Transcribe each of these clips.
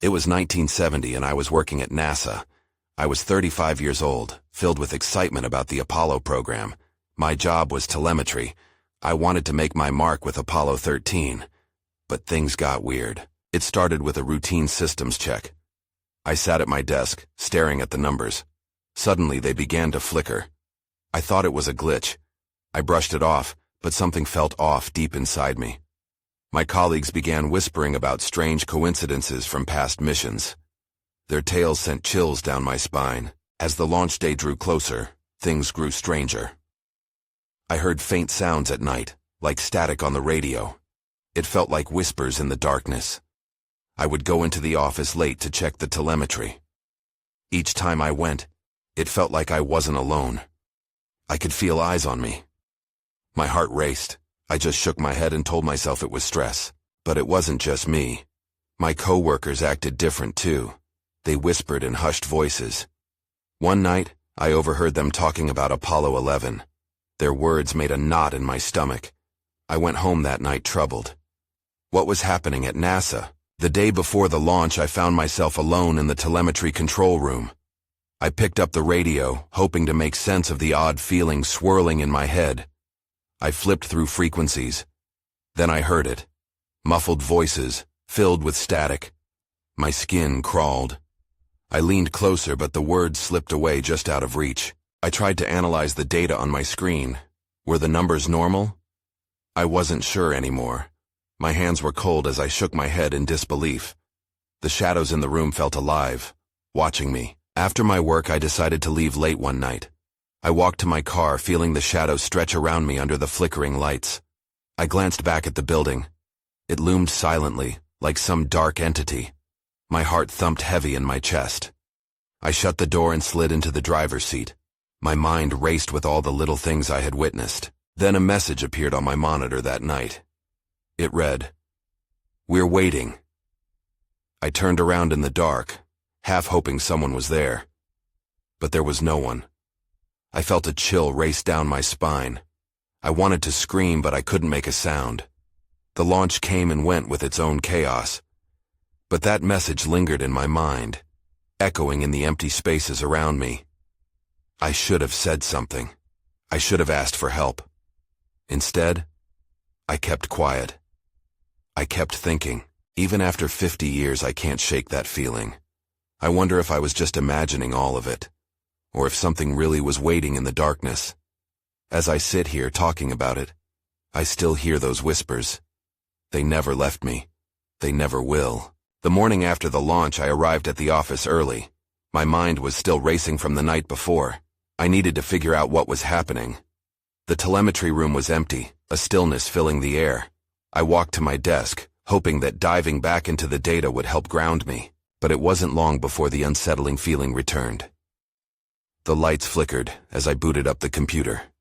It was 1970 and I was working at NASA. I was 35 years old, filled with excitement about the Apollo program. My job was telemetry. I wanted to make my mark with Apollo 13. But things got weird. It started with a routine systems check. I sat at my desk, staring at the numbers. Suddenly they began to flicker. I thought it was a glitch. I brushed it off, but something felt off deep inside me. My colleagues began whispering about strange coincidences from past missions. Their tales sent chills down my spine. As the launch day drew closer, things grew stranger. I heard faint sounds at night, like static on the radio. It felt like whispers in the darkness. I would go into the office late to check the telemetry. Each time I went, it felt like I wasn't alone. I could feel eyes on me. My heart raced. I just shook my head and told myself it was stress. But it wasn't just me. My coworkers acted different too. They whispered in hushed voices. One night, I overheard them talking about Apollo 11. Their words made a knot in my stomach. I went home that night troubled. What was happening at NASA? The day before the launch, I found myself alone in the telemetry control room. I picked up the radio, hoping to make sense of the odd feeling swirling in my head. I flipped through frequencies. Then I heard it. Muffled voices, filled with static. My skin crawled. I leaned closer, but the words slipped away just out of reach. I tried to analyze the data on my screen. Were the numbers normal? I wasn't sure anymore. My hands were cold as I shook my head in disbelief. The shadows in the room felt alive, watching me. After my work, I decided to leave late one night. I walked to my car, feeling the shadows stretch around me under the flickering lights. I glanced back at the building. It loomed silently, like some dark entity. My heart thumped heavy in my chest. I shut the door and slid into the driver's seat. My mind raced with all the little things I had witnessed. Then a message appeared on my monitor that night. It read, "We're waiting." I turned around in the dark, half hoping someone was there. But there was no one. I felt a chill race down my spine. I wanted to scream, but I couldn't make a sound. The launch came and went with its own chaos. But that message lingered in my mind, echoing in the empty spaces around me. I should have said something. I should have asked for help. Instead, I kept quiet. I kept thinking. Even after 50 years, I can't shake that feeling. I wonder if I was just imagining all of it, or if something really was waiting in the darkness. As I sit here talking about it, I still hear those whispers. They never left me. They never will. The morning after the launch, I arrived at the office early. My mind was still racing from the night before. I needed to figure out what was happening. The telemetry room was empty, a stillness filling the air. I walked to my desk, hoping that diving back into the data would help ground me, but it wasn't long before the unsettling feeling returned. The lights flickered as I booted up the computer.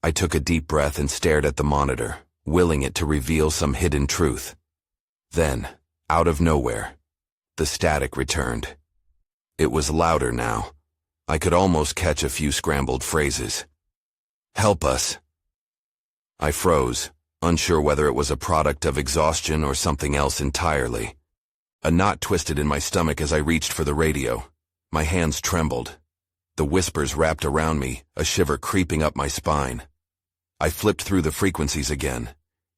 I took a deep breath and stared at the monitor, willing it to reveal some hidden truth. Then, out of nowhere, the static returned. It was louder now. I could almost catch a few scrambled phrases. "Help us." I froze, unsure whether it was a product of exhaustion or something else entirely. A knot twisted in my stomach as I reached for the radio. My hands trembled. The whispers wrapped around me, a shiver creeping up my spine. I flipped through the frequencies again.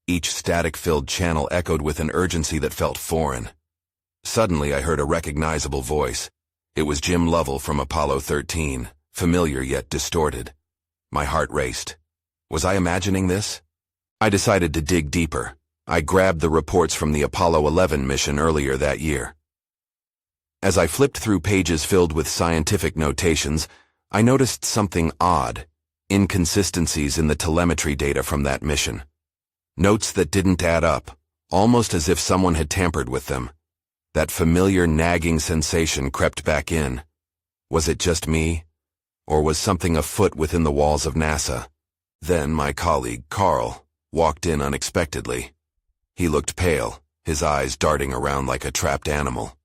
Each static-filled channel echoed with an urgency that felt foreign. Suddenly, I heard a recognizable voice. It was Jim Lovell from Apollo 13, familiar yet distorted. My heart raced. Was I imagining this? I decided to dig deeper. I grabbed the reports from the Apollo 11 mission earlier that year. As I flipped through pages filled with scientific notations, I noticed something odd, inconsistencies in the telemetry data from that mission. Notes that didn't add up, almost as if someone had tampered with them. That familiar nagging sensation crept back in. Was it just me? Or was something afoot within the walls of NASA? Then my colleague, Carl, walked in unexpectedly. He looked pale, his eyes darting around like a trapped animal.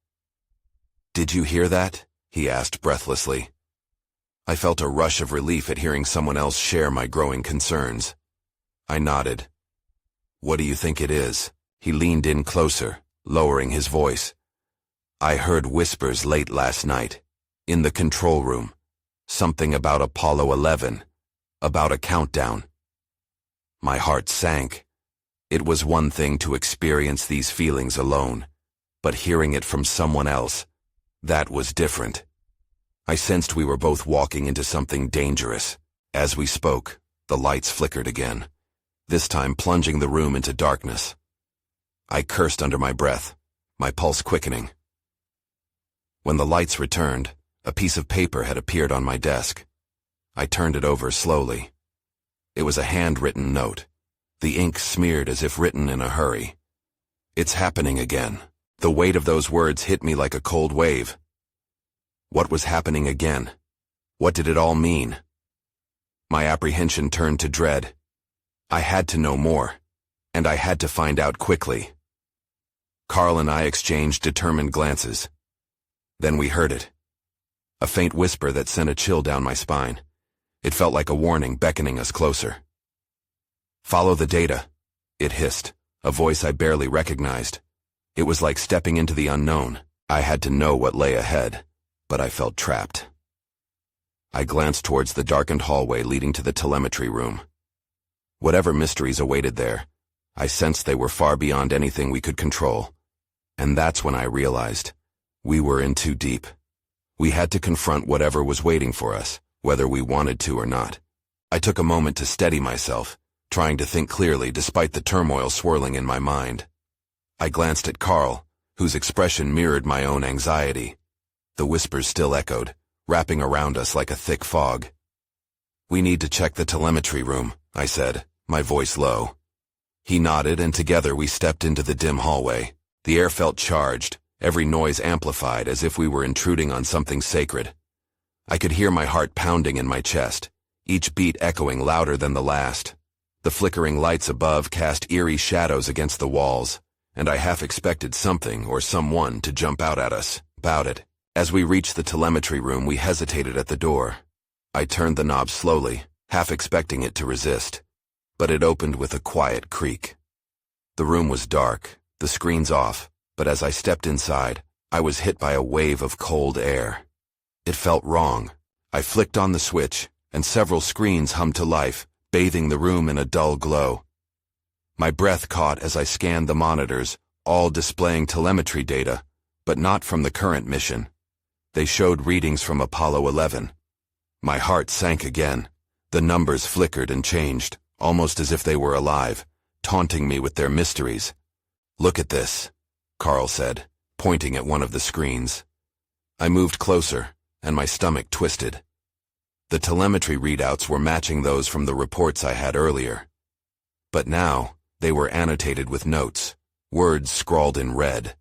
"Did you hear that?" he asked breathlessly. I felt a rush of relief at hearing someone else share my growing concerns. I nodded. "What do you think it is?" He leaned in closer, lowering his voice. I heard whispers late last night. In the control room. Something about Apollo 11. About a countdown. My heart sank. It was one thing to experience these feelings alone, but hearing it from someone else, that was different. I sensed we were both walking into something dangerous. As we spoke, the lights flickered again, this time plunging the room into darkness. I cursed under my breath, my pulse quickening. When the lights returned, a piece of paper had appeared on my desk. I turned it over slowly. It was a handwritten note, the ink smeared as if written in a hurry. "It's happening again." The weight of those words hit me like a cold wave. What was happening again? What did it all mean? My apprehension turned to dread. I had to know more, and I had to find out quickly. Carl and I exchanged determined glances. Then we heard it. A faint whisper that sent a chill down my spine. It felt like a warning beckoning us closer. "Follow the data," it hissed, a voice I barely recognized. It was like stepping into the unknown. I had to know what lay ahead, but I felt trapped. I glanced towards the darkened hallway leading to the telemetry room. Whatever mysteries awaited there, I sensed they were far beyond anything we could control. And that's when I realized we were in too deep. We had to confront whatever was waiting for us, whether we wanted to or not. I took a moment to steady myself, trying to think clearly despite the turmoil swirling in my mind. I glanced at Carl, whose expression mirrored my own anxiety. The whispers still echoed, wrapping around us like a thick fog. "We need to check the telemetry room," I said, my voice low. He nodded, and together we stepped into the dim hallway. The air felt charged, every noise amplified as if we were intruding on something sacred. I could hear my heart pounding in my chest, each beat echoing louder than the last. The flickering lights above cast eerie shadows against the walls, and I half expected something or someone to jump out at us. About it. As we reached the telemetry room, we hesitated at the door. I turned the knob slowly, half expecting it to resist, but it opened with a quiet creak. The room was dark, the screens off, but as I stepped inside, I was hit by a wave of cold air. It felt wrong. I flicked on the switch, and several screens hummed to life, bathing the room in a dull glow. My breath caught as I scanned the monitors, all displaying telemetry data, but not from the current mission. They showed readings from Apollo 11. My heart sank again. The numbers flickered and changed, almost as if they were alive, taunting me with their mysteries. "Look at this," Carl said, pointing at one of the screens. I moved closer, and my stomach twisted. The telemetry readouts were matching those from the reports I had earlier. But now, they were annotated with notes, words scrawled in red.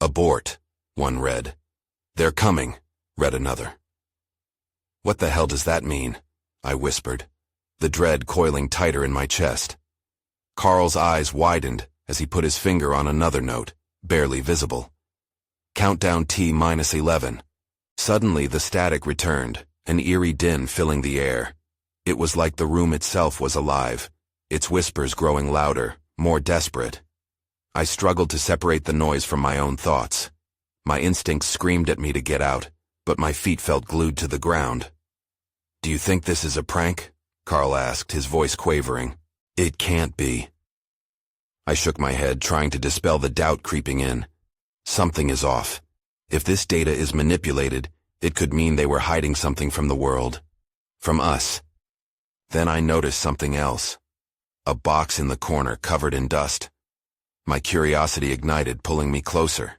"Abort," one read. "They're coming," read another. "What the hell does that mean?" I whispered, the dread coiling tighter in my chest. Carl's eyes widened as he put his finger on another note, barely visible. "Countdown T-11. Suddenly the static returned, an eerie din filling the air. It was like the room itself was alive, its whispers growing louder, more desperate. I struggled to separate the noise from my own thoughts. My instincts screamed at me to get out, but my feet felt glued to the ground. "Do you think this is a prank?" Carl asked, his voice quavering. "It can't be." I shook my head, trying to dispel the doubt creeping in. Something is off. If this data is manipulated, it could mean they were hiding something from the world. From us. Then I noticed something else. A box in the corner covered in dust. My curiosity ignited, pulling me closer.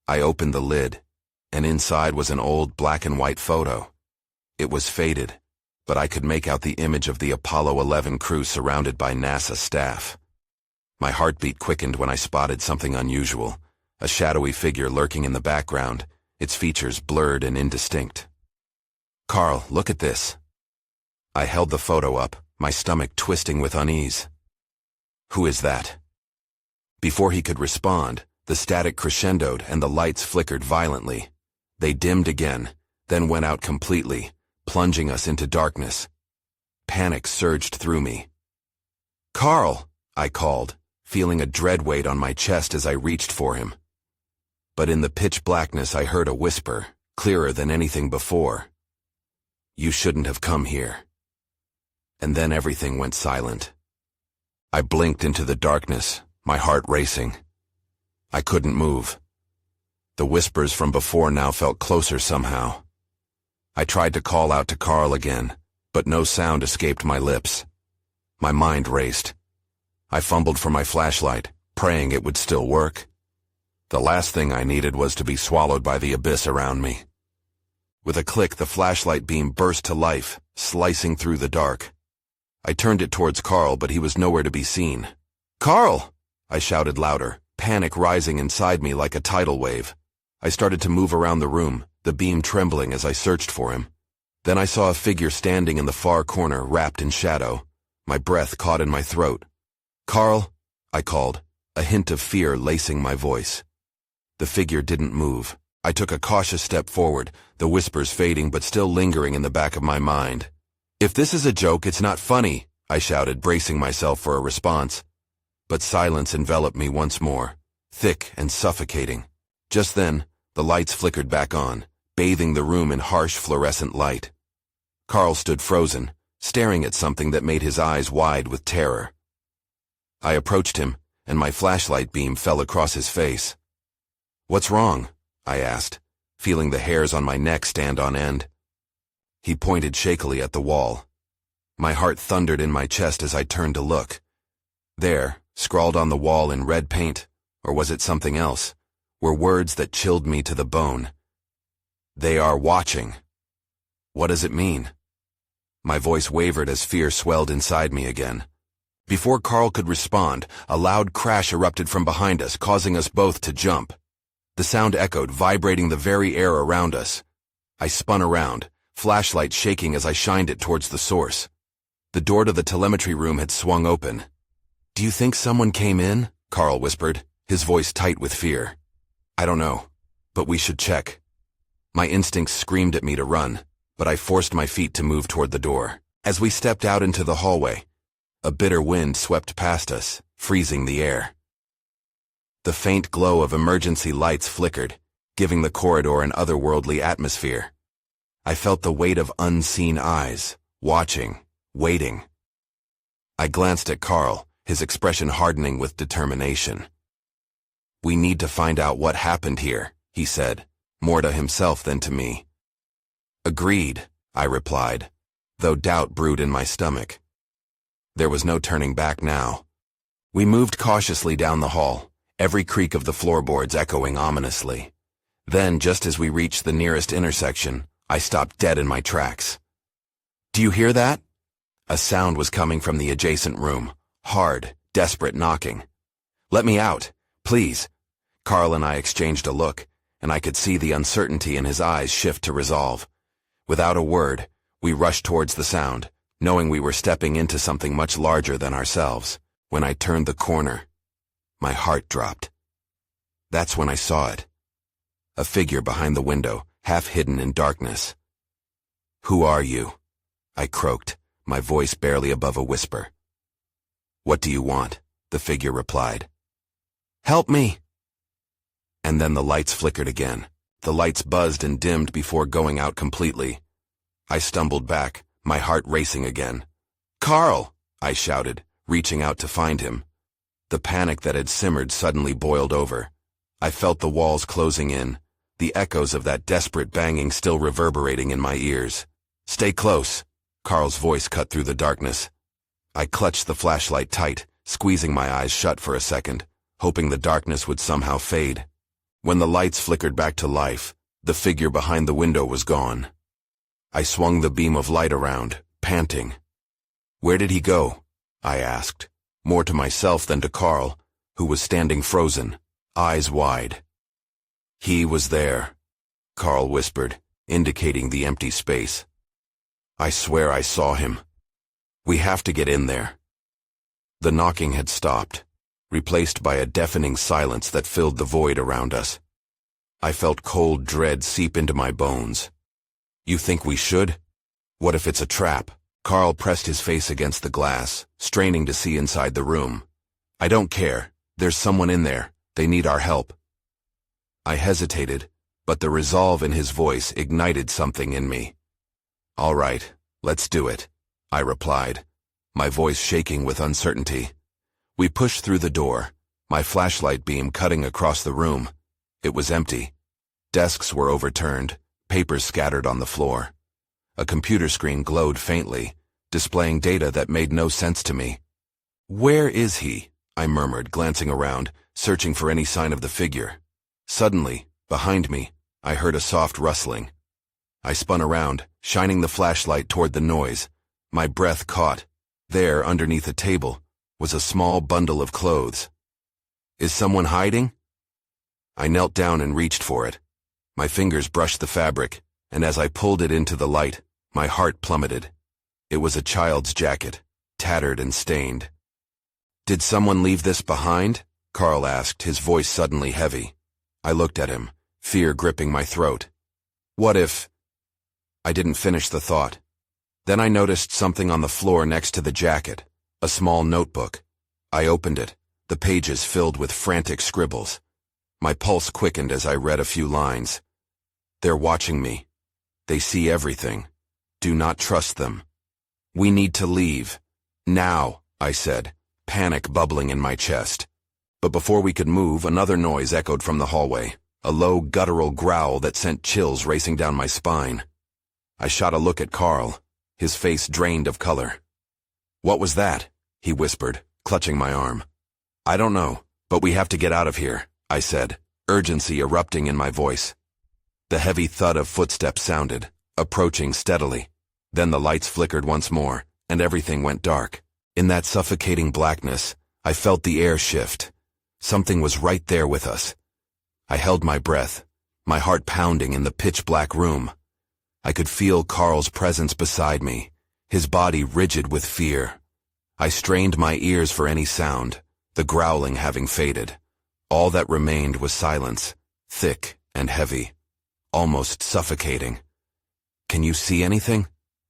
I opened the lid, and inside was an old black and white photo. It was faded, but I could make out the image of the Apollo 11 crew surrounded by NASA staff. My heartbeat quickened when I spotted something unusual, a shadowy figure lurking in the background, its features blurred and indistinct. "Carl, look at this." I held the photo up, my stomach twisting with unease. "Who is that?" Before he could respond, the static crescendoed and the lights flickered violently. They dimmed again, then went out completely, plunging us into darkness. Panic surged through me. "Carl!" I called, feeling a dread weight on my chest as I reached for him. but in the pitch blackness I heard a whisper, clearer than anything before. "You shouldn't have come here." And then everything went silent. I blinked into the darkness, my heart racing. I couldn't move. The whispers from before now felt closer somehow. I tried to call out to Carl again, but no sound escaped my lips. My mind raced. I fumbled for my flashlight, praying it would still work. The last thing I needed was to be swallowed by the abyss around me. With a click, the flashlight beam burst to life, slicing through the dark. I turned it towards Carl, but he was nowhere to be seen. "Carl!" I shouted louder, panic rising inside me like a tidal wave. I started to move around the room, the beam trembling as I searched for him. Then I saw a figure standing in the far corner, wrapped in shadow. My breath caught in my throat. "Carl!" I called, a hint of fear lacing my voice. The figure didn't move. I took a cautious step forward, the whispers fading but still lingering in the back of my mind. "If this is a joke, it's not funny," I shouted, bracing myself for a response. But silence enveloped me once more, thick and suffocating. Just then, the lights flickered back on, bathing the room in harsh fluorescent light. Carl stood frozen, staring at something that made his eyes wide with terror. I approached him, and my flashlight beam fell across his face. "What's wrong?" I asked, feeling the hairs on my neck stand on end. He pointed shakily at the wall. My heart thundered in my chest as I turned to look. There, scrawled on the wall in red paint, or was it something else, were words that chilled me to the bone. "They are watching." What does it mean? My voice wavered as fear swelled inside me again. Before Carl could respond, a loud crash erupted from behind us, causing us both to jump. The sound echoed, vibrating the very air around us. I spun around, flashlight shaking as I shined it towards the source. The door to the telemetry room had swung open. "Do you think someone came in?" Carl whispered, his voice tight with fear. "I don't know, but we should check." My instincts screamed at me to run, but I forced my feet to move toward the door. As we stepped out into the hallway, a bitter wind swept past us, freezing the air. The faint glow of emergency lights flickered, giving the corridor an otherworldly atmosphere. I felt the weight of unseen eyes, watching, waiting. I glanced at Carl, his expression hardening with determination. "We need to find out what happened here," he said, more to himself than to me. "Agreed," I replied, though doubt brewed in my stomach. There was no turning back now. We moved cautiously down the hall, every creak of the floorboards echoing ominously. Then, just as we reached the nearest intersection, I stopped dead in my tracks. "Do you hear that?" A sound was coming from the adjacent room, hard, desperate knocking. "Let me out, please." Carl and I exchanged a look, and I could see the uncertainty in his eyes shift to resolve. Without a word, we rushed towards the sound, knowing we were stepping into something much larger than ourselves. When I turned the corner, my heart dropped. That's when I saw it. A figure behind the window, half hidden in darkness. "Who are you?" I croaked, my voice barely above a whisper. "What do you want?" the figure replied. "Help me!" And then the lights flickered again. The lights buzzed and dimmed before going out completely. I stumbled back, my heart racing again. "Carl!" I shouted, reaching out to find him. The panic that had simmered suddenly boiled over. I felt the walls closing in, the echoes of that desperate banging still reverberating in my ears. "Stay close," Carl's voice cut through the darkness. I clutched the flashlight tight, squeezing my eyes shut for a second, hoping the darkness would somehow fade. When the lights flickered back to life, the figure behind the window was gone. I swung the beam of light around, panting. "Where did he go?" I asked, more to myself than to Carl, who was standing frozen, eyes wide. "He was there," Carl whispered, indicating the empty space. "I swear I saw him. We have to get in there." The knocking had stopped, replaced by a deafening silence that filled the void around us. I felt cold dread seep into my bones. "You think we should? What if it's a trap?" Carl pressed his face against the glass, straining to see inside the room. "I don't care. There's someone in there. They need our help." I hesitated, but the resolve in his voice ignited something in me. "All right, let's do it," I replied, my voice shaking with uncertainty. We pushed through the door, my flashlight beam cutting across the room. It was empty. Desks were overturned, papers scattered on the floor. A computer screen glowed faintly, displaying data that made no sense to me. "Where is he?" I murmured, glancing around, searching for any sign of the figure. Suddenly, behind me, I heard a soft rustling. I spun around, shining the flashlight toward the noise. My breath caught. There, underneath a table, was a small bundle of clothes. "Is someone hiding?" I knelt down and reached for it. My fingers brushed the fabric, and as I pulled it into the light, my heart plummeted. It was a child's jacket, tattered and stained. "Did someone leave this behind?" Carl asked, his voice suddenly heavy. I looked at him, fear gripping my throat. What if... I didn't finish the thought. Then I noticed something on the floor next to the jacket, a small notebook. I opened it, the pages filled with frantic scribbles. My pulse quickened as I read a few lines. "They're watching me. They see everything. Do not trust them. We need to leave. Now," I said, panic bubbling in my chest. But before we could move, another noise echoed from the hallway, a low, guttural growl that sent chills racing down my spine. I shot a look at Carl, his face drained of color. "What was that?" he whispered, clutching my arm. "I don't know, but we have to get out of here," I said, urgency erupting in my voice. The heavy thud of footsteps sounded, approaching steadily. Then the lights flickered once more, and everything went dark. In that suffocating blackness, I felt the air shift. Something was right there with us. I held my breath, my heart pounding in the pitch-black room. I could feel Carl's presence beside me, his body rigid with fear. I strained my ears for any sound, the growling having faded. All that remained was silence, thick and heavy, almost suffocating. "Can you see anything?"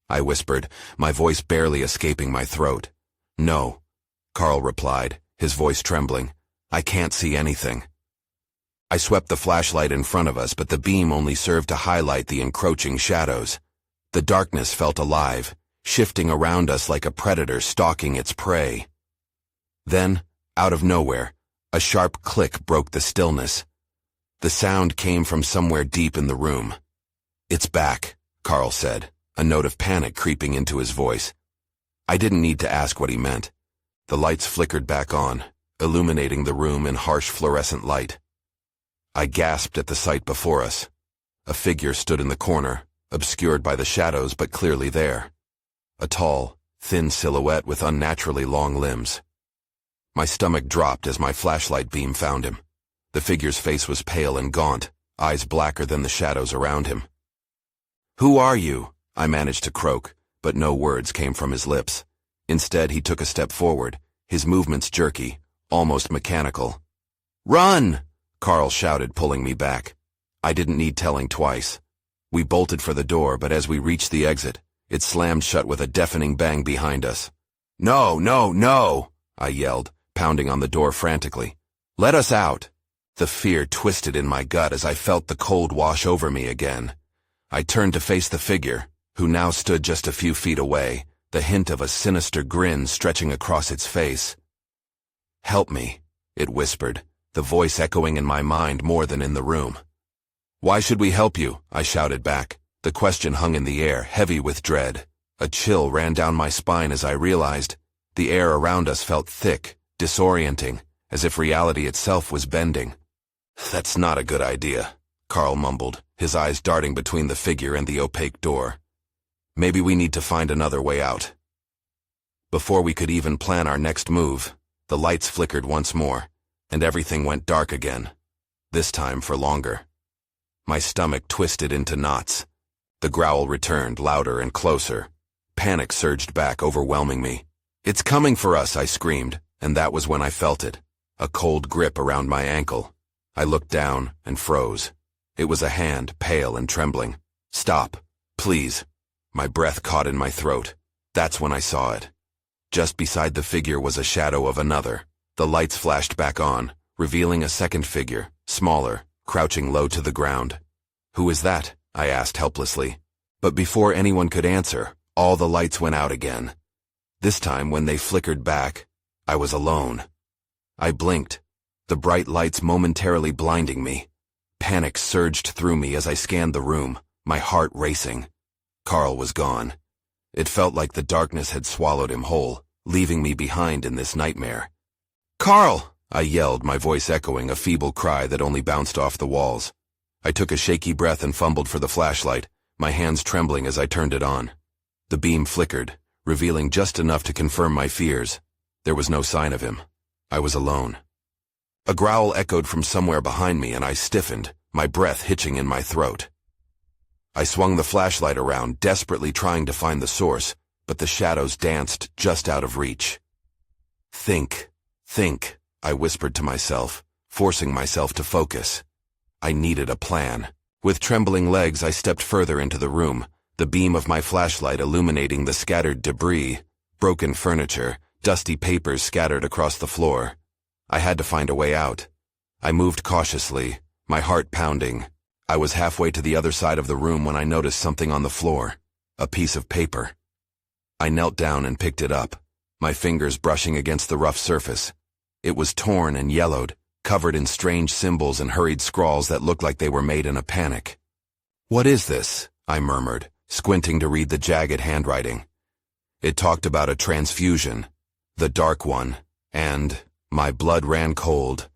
I whispered, my voice barely escaping my throat. "No," Carl replied, his voice trembling. "I can't see anything." I swept the flashlight in front of us, but the beam only served to highlight the encroaching shadows. The darkness felt alive, shifting around us like a predator stalking its prey. Then, out of nowhere, a sharp click broke the stillness. The sound came from somewhere deep in the room. "It's back," Carl said, a note of panic creeping into his voice. I didn't need to ask what he meant. The lights flickered back on, illuminating the room in harsh fluorescent light. I gasped at the sight before us. A figure stood in the corner, obscured by the shadows but clearly there. A tall, thin silhouette with unnaturally long limbs. My stomach dropped as my flashlight beam found him. The figure's face was pale and gaunt, eyes blacker than the shadows around him. "Who are you?" I managed to croak, but no words came from his lips. Instead, he took a step forward, his movements jerky, almost mechanical. "Run!" Carl shouted, pulling me back. I didn't need telling twice. We bolted for the door, but as we reached the exit, it slammed shut with a deafening bang behind us. "No, no, no!" I yelled, pounding on the door frantically. "Let us out!" The fear twisted in my gut as I felt the cold wash over me again. I turned to face the figure, who now stood just a few feet away, the hint of a sinister grin stretching across its face. "Help me," it whispered, the voice echoing in my mind more than in the room. "Why should we help you?" I shouted back. The question hung in the air, heavy with dread. A chill ran down my spine as I realized. The air around us felt thick, disorienting, as if reality itself was bending. "That's not a good idea," Carl mumbled, his eyes darting between the figure and the opaque door. "Maybe we need to find another way out." Before we could even plan our next move, the lights flickered once more, and everything went dark again, this time for longer. My stomach twisted into knots. The growl returned, louder and closer. Panic surged back, overwhelming me. "It's coming for us," I screamed, and that was when I felt it, a cold grip around my ankle. I looked down and froze. It was a hand, pale and trembling. "Stop, please." My breath caught in my throat. That's when I saw it. Just beside the figure was a shadow of another. The lights flashed back on, revealing a second figure, smaller, crouching low to the ground. "Who is that?" I asked helplessly. But before anyone could answer, all the lights went out again. This time, when they flickered back, I was alone. I blinked, the bright lights momentarily blinding me. Panic surged through me as I scanned the room, my heart racing. Carl was gone. It felt like the darkness had swallowed him whole, leaving me behind in this nightmare. "Carl!" I yelled, my voice echoing a feeble cry that only bounced off the walls. I took a shaky breath and fumbled for the flashlight, my hands trembling as I turned it on. The beam flickered, revealing just enough to confirm my fears. There was no sign of him. I was alone. A growl echoed from somewhere behind me and I stiffened, my breath hitching in my throat. I swung the flashlight around, desperately trying to find the source, but the shadows danced just out of reach. Think, I whispered to myself, forcing myself to focus. I needed a plan. With trembling legs, I stepped further into the room, the beam of my flashlight illuminating the scattered debris, broken furniture, dusty papers scattered across the floor. I had to find a way out. I moved cautiously, my heart pounding. I was halfway to the other side of the room when I noticed something on the floor, a piece of paper. I knelt down and picked it up, my fingers brushing against the rough surface. It was torn and yellowed, covered in strange symbols and hurried scrawls that looked like they were made in a panic. "What is this?" I murmured, squinting to read the jagged handwriting. It talked about a transfusion, the Dark One, and, my blood ran cold,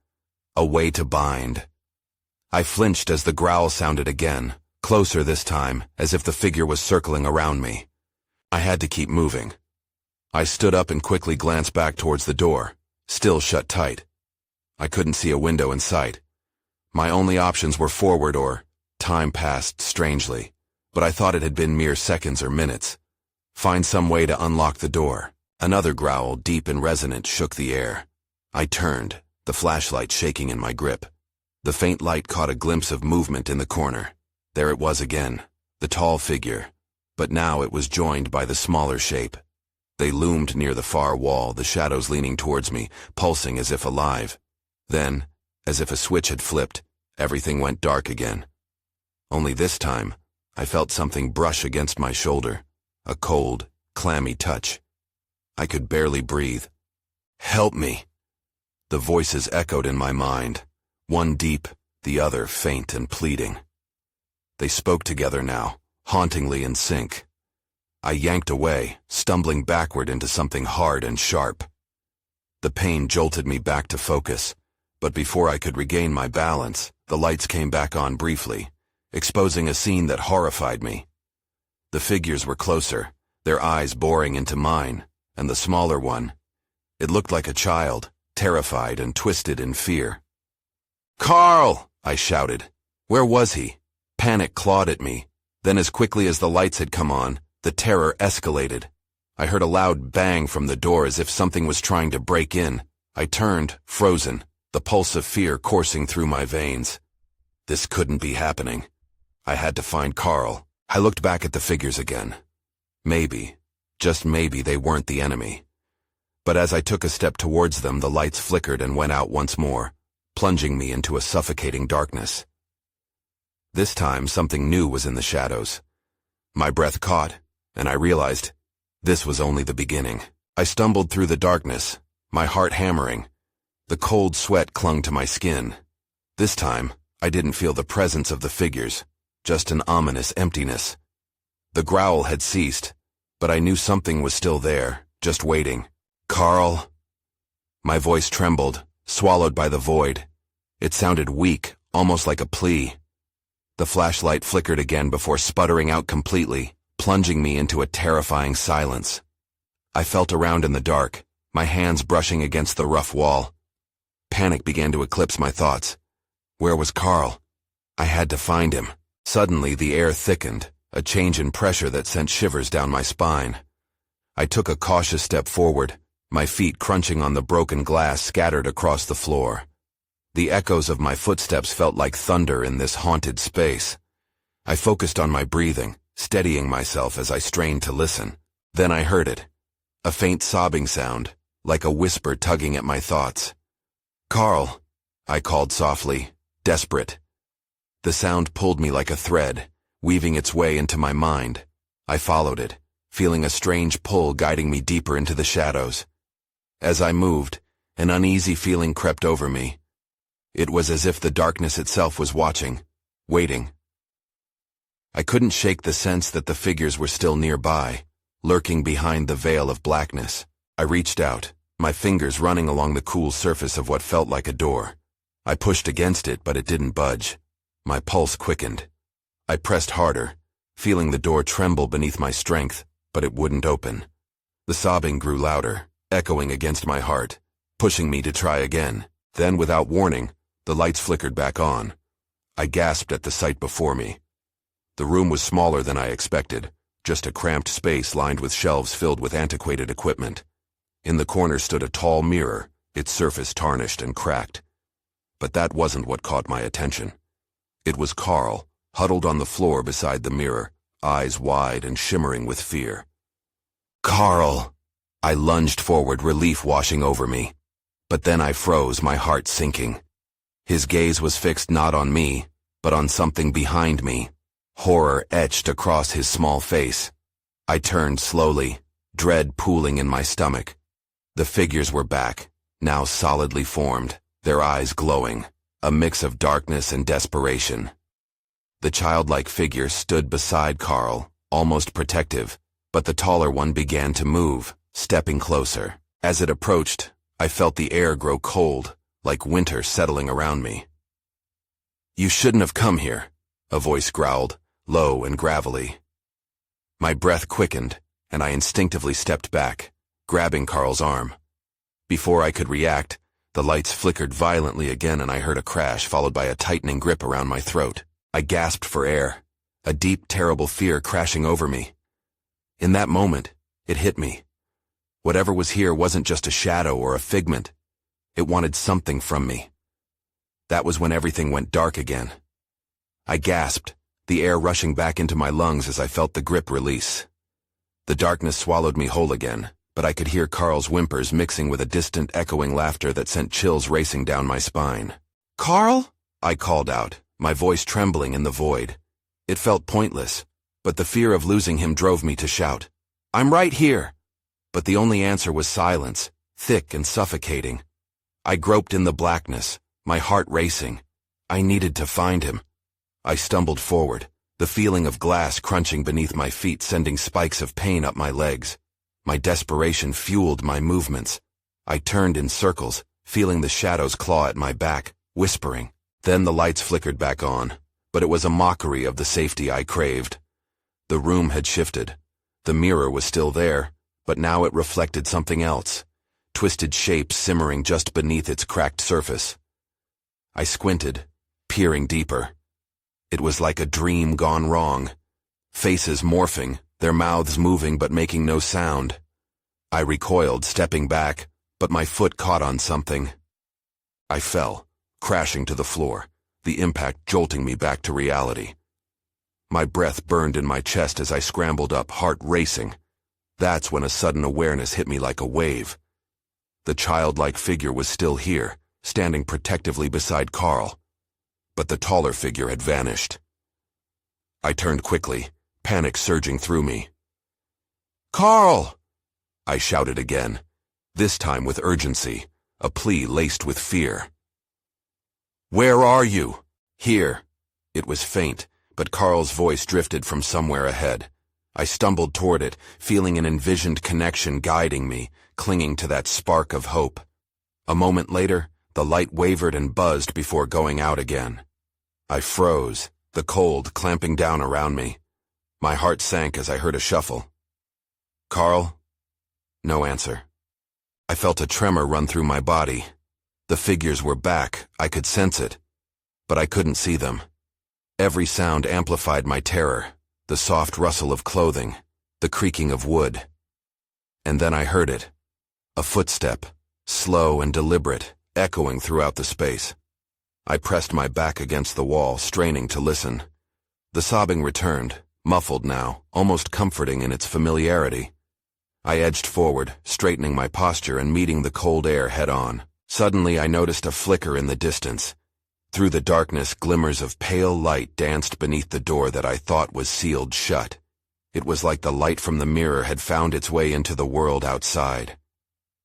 a way to bind. I flinched as the growl sounded again, closer this time, as if the figure was circling around me. I had to keep moving. I stood up and quickly glanced back towards the door, still shut tight. I couldn't see a window in sight. My only options were forward or time passed strangely, but I thought it had been mere seconds or minutes. Find some way to unlock the door. Another growl, deep and resonant, shook the air. I turned, the flashlight shaking in my grip. The faint light caught a glimpse of movement in the corner. There it was again, the tall figure, but now it was joined by the smaller shape. They loomed near the far wall, the shadows leaning towards me, pulsing as if alive. Then, as if a switch had flipped, everything went dark again. Only this time, I felt something brush against my shoulder, a cold, clammy touch. I could barely breathe. "Help me!" The voices echoed in my mind, one deep, the other faint and pleading. They spoke together now, hauntingly in sync. I yanked away, stumbling backward into something hard and sharp. The pain jolted me back to focus, but before I could regain my balance, the lights came back on briefly, exposing a scene that horrified me. The figures were closer, their eyes boring into mine, and the smaller one. It looked like a child, terrified and twisted in fear. "Carl!" I shouted. Where was he? Panic clawed at me. Then as quickly as the lights had come on, the terror escalated. I heard a loud bang from the door as if something was trying to break in. I turned, frozen, the pulse of fear coursing through my veins. This couldn't be happening. I had to find Carl. I looked back at the figures again. Maybe, just maybe, they weren't the enemy. But as I took a step towards them, the lights flickered and went out once more, plunging me into a suffocating darkness. This time, something new was in the shadows. My breath caught, and I realized this was only the beginning. I stumbled through the darkness, my heart hammering. The cold sweat clung to my skin. This time, I didn't feel the presence of the figures, just an ominous emptiness. The growl had ceased, but I knew something was still there, just waiting. "Carl?" My voice trembled, swallowed by the void. It sounded weak, almost like a plea. The flashlight flickered again before sputtering out completely, plunging me into a terrifying silence. I felt around in the dark, my hands brushing against the rough wall. Panic began to eclipse my thoughts. Where was Carl? I had to find him. Suddenly, the air thickened, a change in pressure that sent shivers down my spine. I took a cautious step forward, my feet crunching on the broken glass scattered across the floor. The echoes of my footsteps felt like thunder in this haunted space. I focused on my breathing, steadying myself as I strained to listen. Then I heard it. A faint sobbing sound, like a whisper tugging at my thoughts. "Carl," I called softly, desperate. The sound pulled me like a thread, weaving its way into my mind. I followed it, feeling a strange pull guiding me deeper into the shadows. As I moved, an uneasy feeling crept over me. It was as if the darkness itself was watching, waiting. I couldn't shake the sense that the figures were still nearby, lurking behind the veil of blackness. I reached out, my fingers running along the cool surface of what felt like a door. I pushed against it, but it didn't budge. My pulse quickened. I pressed harder, feeling the door tremble beneath my strength, but it wouldn't open. The sobbing grew louder, echoing against my heart, pushing me to try again. Then, without warning, the lights flickered back on. I gasped at the sight before me. The room was smaller than I expected, just a cramped space lined with shelves filled with antiquated equipment. In the corner stood a tall mirror, its surface tarnished and cracked. But that wasn't what caught my attention. It was Carl, huddled on the floor beside the mirror, eyes wide and shimmering with fear. "Carl!" I lunged forward, relief washing over me. But then I froze, my heart sinking. His gaze was fixed not on me, but on something behind me. Horror etched across his small face. I turned slowly, dread pooling in my stomach. The figures were back, now solidly formed, their eyes glowing, a mix of darkness and desperation. The childlike figure stood beside Carl, almost protective, but the taller one began to move, stepping closer. As it approached, I felt the air grow cold, like winter settling around me. "You shouldn't have come here," a voice growled, low and gravelly. My breath quickened, and I instinctively stepped back, grabbing Carl's arm. Before I could react, the lights flickered violently again and I heard a crash followed by a tightening grip around my throat. I gasped for air, a deep, terrible fear crashing over me. In that moment, it hit me. Whatever was here wasn't just a shadow or a figment. It wanted something from me. That was when everything went dark again. I gasped, the air rushing back into my lungs as I felt the grip release. The darkness swallowed me whole again, but I could hear Carl's whimpers mixing with a distant echoing laughter that sent chills racing down my spine. "Carl?" I called out, my voice trembling in the void. It felt pointless, but the fear of losing him drove me to shout, "I'm right here!" But the only answer was silence, thick and suffocating. I groped in the blackness, my heart racing. I needed to find him. I stumbled forward, the feeling of glass crunching beneath my feet sending spikes of pain up my legs. My desperation fueled my movements. I turned in circles, feeling the shadows claw at my back, whispering. Then the lights flickered back on, but it was a mockery of the safety I craved. The room had shifted. The mirror was still there, but now it reflected something else, twisted shapes simmering just beneath its cracked surface. I squinted, peering deeper. It was like a dream gone wrong. Faces morphing, their mouths moving but making no sound. I recoiled, stepping back, but my foot caught on something. I fell, crashing to the floor, the impact jolting me back to reality. My breath burned in my chest as I scrambled up, heart racing. That's when a sudden awareness hit me like a wave. The childlike figure was still here, standing protectively beside Carl. But the taller figure had vanished. I turned quickly, panic surging through me. "Carl!" I shouted again, this time with urgency, a plea laced with fear. "Where are you?" "Here." It was faint, but Carl's voice drifted from somewhere ahead. I stumbled toward it, feeling an envisioned connection guiding me, clinging to that spark of hope. A moment later, the light wavered and buzzed before going out again. I froze, the cold clamping down around me. My heart sank as I heard a shuffle. "Carl?" No answer. I felt a tremor run through my body. The figures were back, I could sense it, but I couldn't see them. Every sound amplified my terror, the soft rustle of clothing, the creaking of wood. And then I heard it. A footstep, slow and deliberate, echoing throughout the space. I pressed my back against the wall, straining to listen. The sobbing returned, muffled now, almost comforting in its familiarity. I edged forward, straightening my posture and meeting the cold air head-on. Suddenly I noticed a flicker in the distance. Through the darkness, glimmers of pale light danced beneath the door that I thought was sealed shut. It was like the light from the mirror had found its way into the world outside.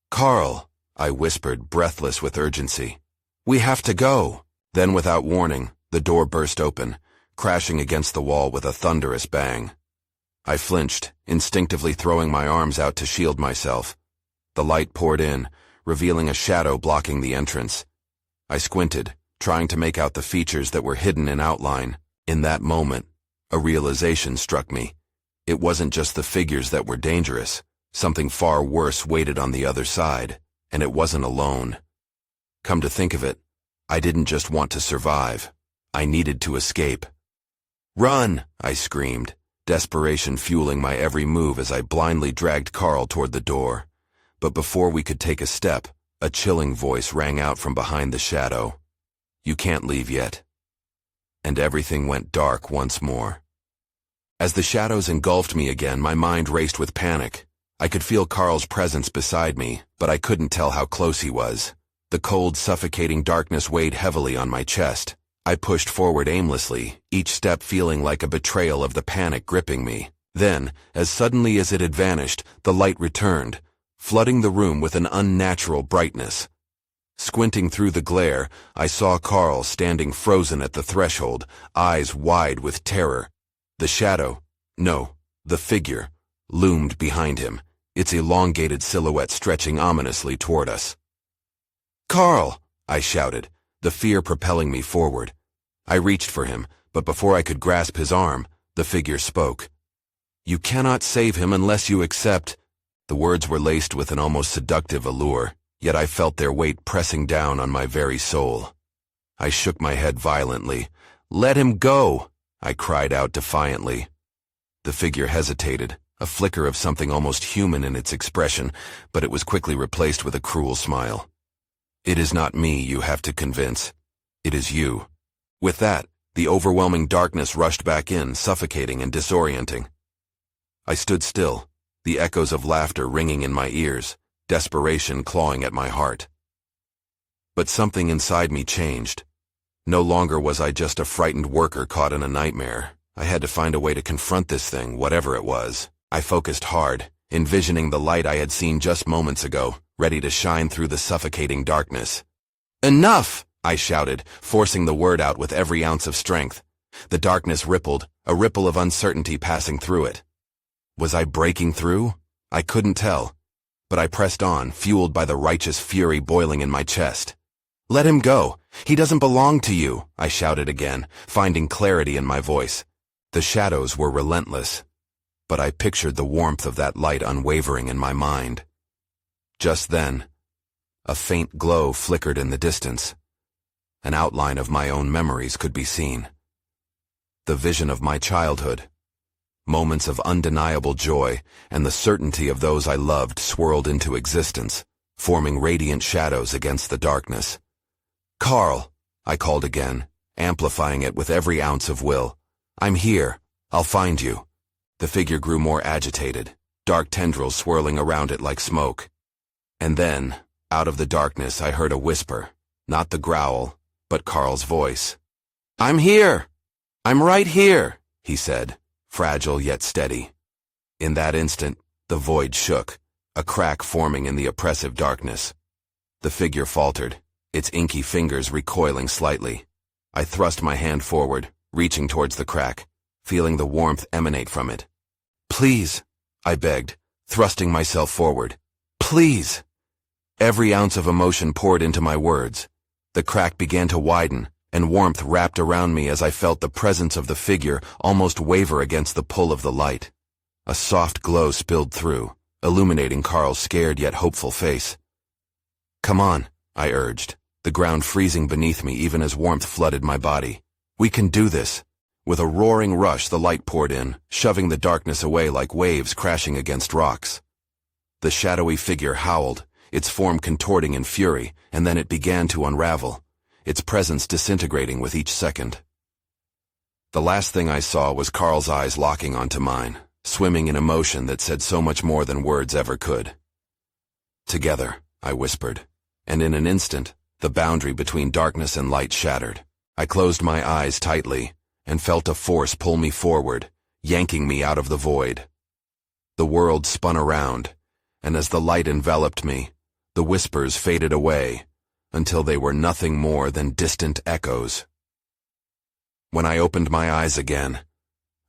"Carl," I whispered, breathless with urgency. "We have to go." Then, without warning, the door burst open, crashing against the wall with a thunderous bang. I flinched, instinctively throwing my arms out to shield myself. The light poured in, revealing a shadow blocking the entrance. I squinted, trying to make out the features that were hidden in outline. In that moment, a realization struck me. It wasn't just the figures that were dangerous. Something far worse waited on the other side, and it wasn't alone. Come to think of it, I didn't just want to survive. I needed to escape. "Run!" I screamed, desperation fueling my every move as I blindly dragged Carl toward the door. But before we could take a step, a chilling voice rang out from behind the shadow. "You can't leave yet." And everything went dark once more. As the shadows engulfed me again, my mind raced with panic. I could feel Carl's presence beside me, but I couldn't tell how close he was. The cold, suffocating darkness weighed heavily on my chest. I pushed forward aimlessly, each step feeling like a betrayal of the panic gripping me. Then, as suddenly as it had vanished, the light returned, flooding the room with an unnatural brightness. Squinting through the glare, I saw Carl standing frozen at the threshold, eyes wide with terror. The shadow, no, the figure, loomed behind him, its elongated silhouette stretching ominously toward us. "Carl!" I shouted, the fear propelling me forward. I reached for him, but before I could grasp his arm, the figure spoke. "You cannot save him unless you accept." The words were laced with an almost seductive allure, yet I felt their weight pressing down on my very soul. I shook my head violently. "Let him go!" I cried out defiantly. The figure hesitated, a flicker of something almost human in its expression, but it was quickly replaced with a cruel smile. "It is not me you have to convince. It is you." With that, the overwhelming darkness rushed back in, suffocating and disorienting. I stood still, the echoes of laughter ringing in my ears, desperation clawing at my heart. But something inside me changed. No longer was I just a frightened worker caught in a nightmare. I had to find a way to confront this thing, whatever it was. I focused hard, envisioning the light I had seen just moments ago, ready to shine through the suffocating darkness. "Enough!" I shouted, forcing the word out with every ounce of strength. The darkness rippled, a ripple of uncertainty passing through it. Was I breaking through? I couldn't tell. But I pressed on, fueled by the righteous fury boiling in my chest. "Let him go! He doesn't belong to you!" I shouted again, finding clarity in my voice. The shadows were relentless, but I pictured the warmth of that light unwavering in my mind. Just then, a faint glow flickered in the distance. An outline of my own memories could be seen. The vision of my childhood. Moments of undeniable joy and the certainty of those I loved swirled into existence, forming radiant shadows against the darkness. "Carl," I called again, amplifying it with every ounce of will. "I'm here. I'll find you." The figure grew more agitated, dark tendrils swirling around it like smoke. And then, out of the darkness, I heard a whisper, not the growl, but Carl's voice. "I'm here! I'm right here!" he said, fragile yet steady. In that instant, the void shook, a crack forming in the oppressive darkness. The figure faltered, its inky fingers recoiling slightly. I thrust my hand forward, reaching towards the crack, feeling the warmth emanate from it. "Please," I begged, thrusting myself forward. "Please!" Every ounce of emotion poured into my words. The crack began to widen, and warmth wrapped around me as I felt the presence of the figure almost waver against the pull of the light. A soft glow spilled through, illuminating Carl's scared yet hopeful face. "Come on," I urged, the ground freezing beneath me even as warmth flooded my body. "We can do this." With a roaring rush, the light poured in, shoving the darkness away like waves crashing against rocks. The shadowy figure howled, its form contorting in fury, and then it began to unravel, its presence disintegrating with each second. The last thing I saw was Carl's eyes locking onto mine, swimming in emotion that said so much more than words ever could. "Together," I whispered, and in an instant, the boundary between darkness and light shattered. I closed my eyes tightly and felt a force pull me forward, yanking me out of the void. The world spun around, and as the light enveloped me, the whispers faded away until they were nothing more than distant echoes. When I opened my eyes again,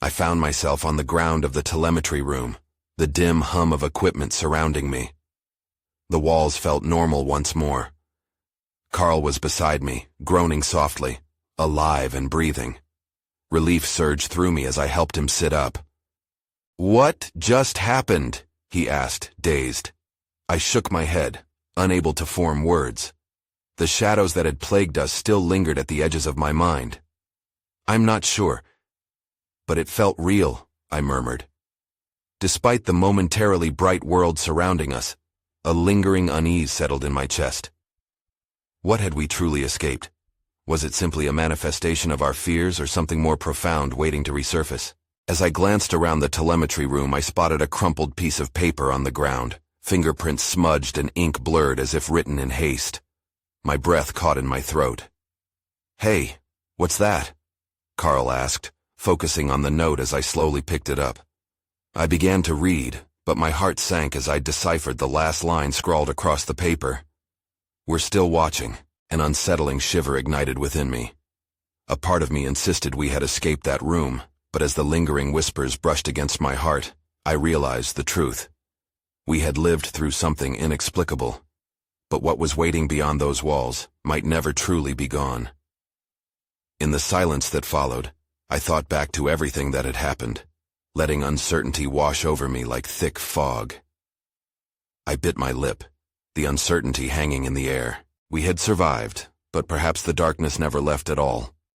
I found myself on the ground of the telemetry room, the dim hum of equipment surrounding me. The walls felt normal once more. Carl was beside me, groaning softly, alive and breathing. Relief surged through me as I helped him sit up. "What just happened?" he asked, dazed. I shook my head, unable to form words. The shadows that had plagued us still lingered at the edges of my mind. "I'm not sure, but it felt real," I murmured. Despite the momentarily bright world surrounding us, a lingering unease settled in my chest. What had we truly escaped? Was it simply a manifestation of our fears or something more profound waiting to resurface? As I glanced around the telemetry room, I spotted a crumpled piece of paper on the ground, fingerprints smudged and ink blurred as if written in haste. My breath caught in my throat. "Hey, what's that?" Carl asked, focusing on the note as I slowly picked it up. I began to read, but my heart sank as I deciphered the last line scrawled across the paper. "We're still watching." An unsettling shiver ignited within me. A part of me insisted we had escaped that room, but as the lingering whispers brushed against my heart, I realized the truth. We had lived through something inexplicable, but what was waiting beyond those walls might never truly be gone. In the silence that followed, I thought back to everything that had happened, letting uncertainty wash over me like thick fog. I bit my lip, the uncertainty hanging in the air. We had survived, but perhaps the darkness never left at all.